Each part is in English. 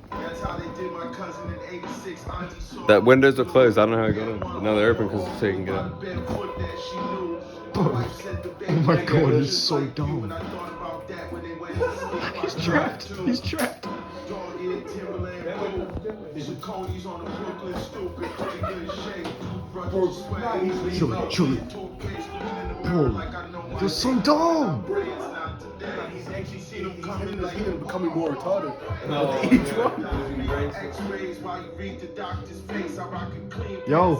That's how they did my cousin in 86. That windows are closed. I don't know how I got in. Now they're open because so you can get out. Oh my god, he's so dumb. He's trapped. He's trapped. Chill it. Bro, you're so dumb. He's becoming more retarded. No. Yo.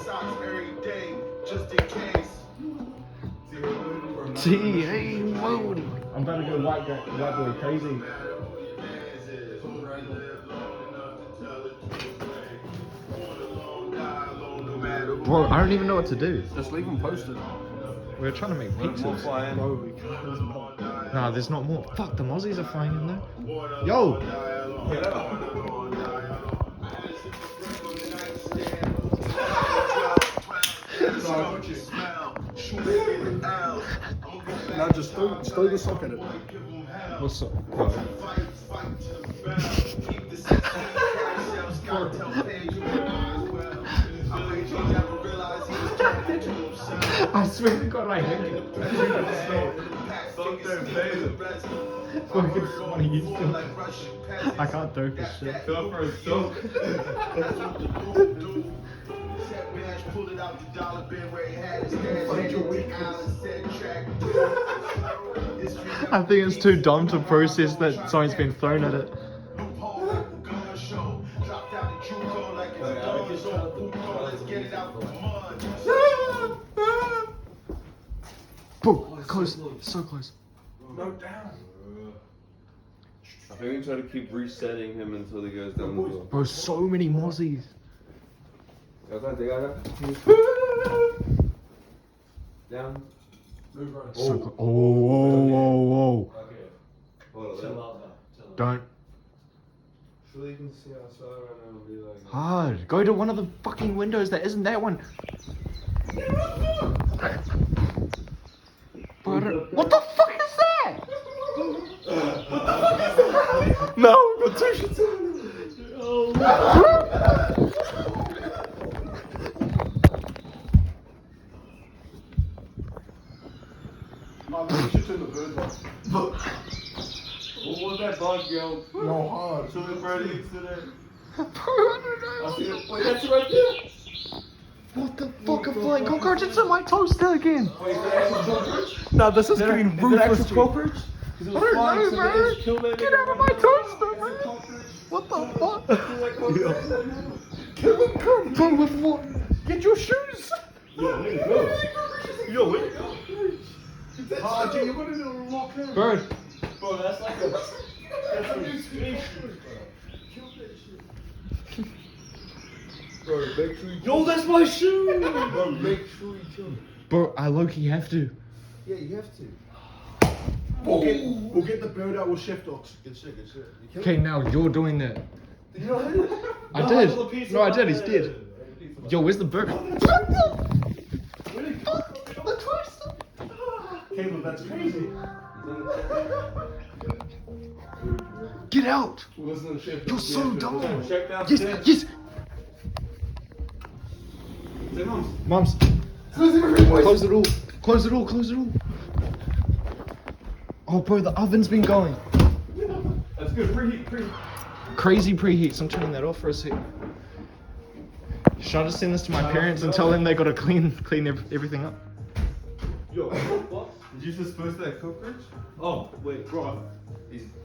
TA mode. I'm about to go white boy crazy. Bro, I don't even know what to do. Just leave him posted. We're trying to make pizzas. Nah, there's not more. Fuck, the mozzies are flying in there. Yo! Now just throw the sock at it. What's up? I swear to God, I hate it. Fucking funny, you still. I can't throw this shit. Go for a soak. I think it's too dumb to process that something's been thrown at it. Bro, close, so close. No, down. I think we try to keep resetting him until he goes down the door. Bro, so many mozzies. Down. So close. Oh. Okay. Hold on. Don't. Surely you can see outside right now and be like. Hard. Go to one of the fucking windows that isn't that one. What the fuck is that? No, got two shits in. What was that bug, yo? No hard. So the bird eats today. Bro, I don't know. Wait, that's it right there. What the fuck? A flying cockroach? It's in my toaster again. Wait, is that actual cockroach? No, this is getting ruthless. Is that cockroach? I don't know, bro. Get out of my toaster, man. What the fuck? Kill him, come. Bro, with what? Get your shoes. Yo, where you go? Oh, G, you wanted to lock him. Bird. Bro, that's like a new spaceship, Kill that shit. bro. Make sure you. Yo, that's my shoe. Bro, make sure you kill him. Bro, I low-key have to. Yeah, you have to. We'll get the bird out with chef dogs. Good shit. Okay, now you're doing that. You know what? I did. No, I did. He's dead. Yo, where's the bird? Caleb, that's crazy. Get out. Listen to chef. You're so dumb. Check out. Yes. Say, Mums. Close it all. Oh, bro, the oven's been going. That's good. Preheat. Crazy preheats. I'm turning that off for a sec. Should I just send this to my parents and tell them they gotta clean everything up? Yo, what? Did you just post that cockroach? Oh, wait, bro. He's